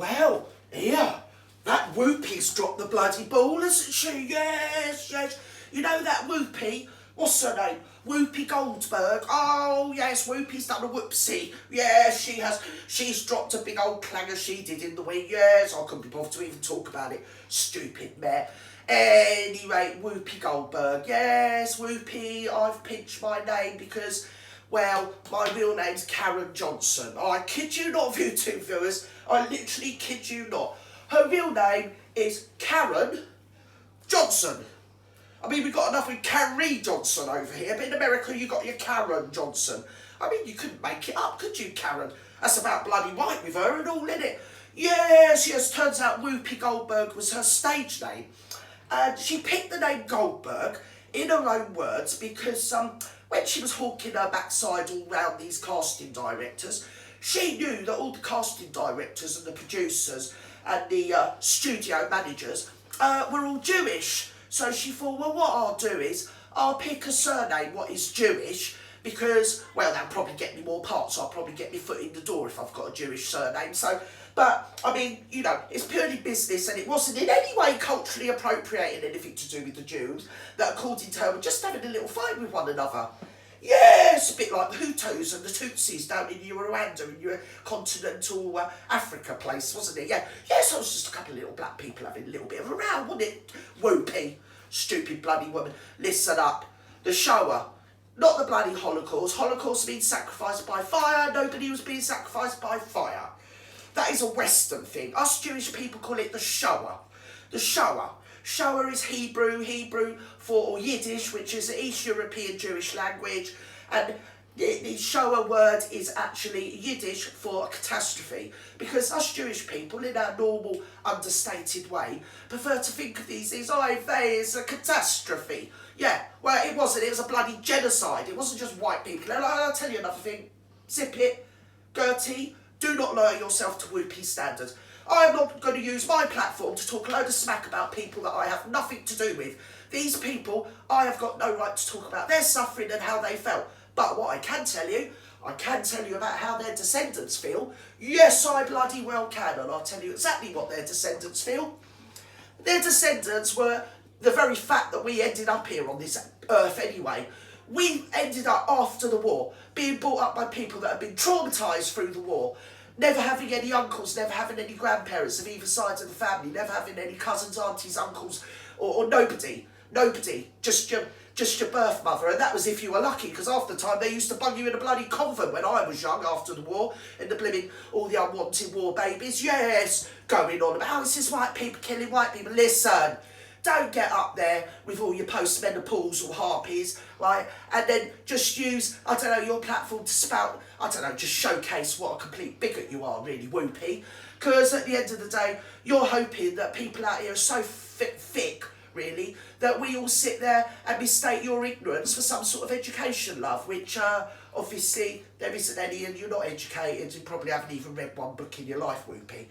Well, here, that Whoopi's dropped the bloody ball, hasn't she? Yes, yes. You know that Whoopi? What's her name? Whoopi Goldberg. Oh, yes, Whoopi's done a whoopsie. Yes, she has. She's dropped a big old clanger she did in the wing. Yes, I couldn't be bothered to even talk about it. Stupid mare. Anyway, Whoopi Goldberg. Yes, Whoopi, I've pinched my name because, well, my real name's Karen Johnson. I kid you not, YouTube viewers. I literally kid you not. Her real name is Karen Johnson. I mean, we've got enough with Carrie Johnson over here, but in America you got your Karen Johnson. I mean, you couldn't make it up, could you, Karen? That's about bloody right with her and all, innit? Yes, yes, turns out Whoopi Goldberg was her stage name. And she picked the name Goldberg, in her own words, because when she was hawking her backside all round these casting directors, she knew that all the casting directors and the producers and the studio managers were all Jewish. So she thought, well, what I'll do is I'll pick a surname what is Jewish because, well, that'll probably get me more parts. I'll probably get my foot in the door if I've got a Jewish surname. So, but, I mean, you know, it's purely business and it wasn't in any way culturally appropriating anything to do with the Jews that, according to her, were just having a little fight with one another. Yes, a bit like the Hutus and the Tutsis down in Rwanda in your continental Africa place, wasn't it? Yeah, yes, it was just a couple of little black people having a little bit of a row, wasn't it? Whoopi, stupid bloody woman. Listen up, the Shoah, not the bloody Holocaust. Holocaust being sacrificed by fire. Nobody was being sacrificed by fire. That is a Western thing. Us Jewish people call it the Shoah. The Shoah. Shoah is Hebrew for Yiddish, which is an East European Jewish language, and the Shoah word is actually Yiddish for a catastrophe, because us Jewish people, in our normal, understated way, prefer to think of these things, as a catastrophe. Yeah, well, it wasn't. It was a bloody genocide. It wasn't just white people. And I'll tell you another thing. Zip it. Gertie, do not lower yourself to Whoopi's standards. I am not going to use my platform to talk a load of smack about people that I have nothing to do with. These people, I have got no right to talk about their suffering and how they felt. But what I can tell you about how their descendants feel. Yes, I bloody well can, and I'll tell you exactly what their descendants feel. Their descendants were the very fact that we ended up here on this earth anyway. We ended up, after the war, being brought up by people that have been traumatised through the war. Never having any uncles, never having any grandparents of either side of the family, never having any cousins, aunties, uncles, or nobody. Nobody. Just your birth mother. And that was if you were lucky, because half the time they used to bung you in a bloody convent when I was young after the war, in the blimmin' all the unwanted war babies. Yes, going on about, it's just white people killing white people. Listen, don't get up there with all your post-menopausal harpies, right? And then just use, I don't know, your platform to spout, I don't know, just showcase what a complete bigot you are, really, Whoopi. Because at the end of the day, you're hoping that people out here are so thick, really, that we all sit there and mistake your ignorance for some sort of education, love, which obviously there isn't any, and you're not educated, you probably haven't even read one book in your life, Whoopi.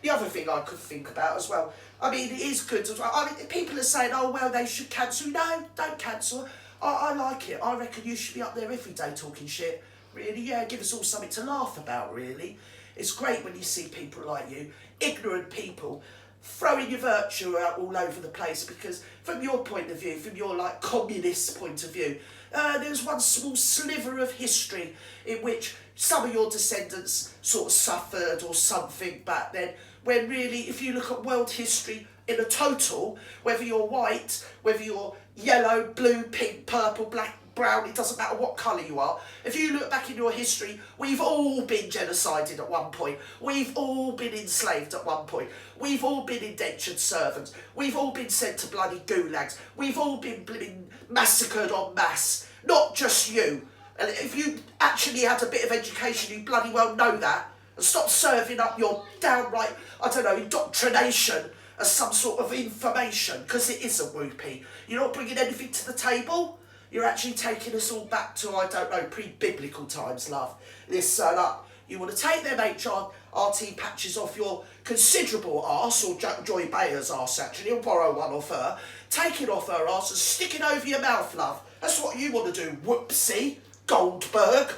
The other thing I could think about as well, I mean, it is good as well. I mean, people are saying, oh, well, they should cancel. No, don't cancel. I like it. I reckon you should be up there every day talking shit. Really, yeah, give us all something to laugh about, really. It's great when you see people like you, ignorant people, throwing your virtue out all over the place, because from your point of view, from your, like, communist point of view, there's one small sliver of history in which some of your descendants sort of suffered or something back then, when really, if you look at world history in a total, whether you're white, whether you're yellow, blue, pink, purple, black, brown, it doesn't matter what colour you are, if you look back in your history, we've all been genocided at one point, we've all been enslaved at one point, we've all been indentured servants, we've all been sent to bloody gulags, we've all been bloody massacred en masse, not just you. And if you actually had a bit of education, you bloody well know that. And stop serving up your downright, I don't know, indoctrination as some sort of information, because it isn't, Whoopi. You're not bringing anything to the table. You're actually taking us all back to, I don't know, pre-biblical times, love. Listen up. You want to take them HRT patches off your considerable arse, or Joy Bayer's arse, actually, or borrow one off her. Take it off her arse and stick it over your mouth, love. That's what you want to do, Whoopsie Goldberg.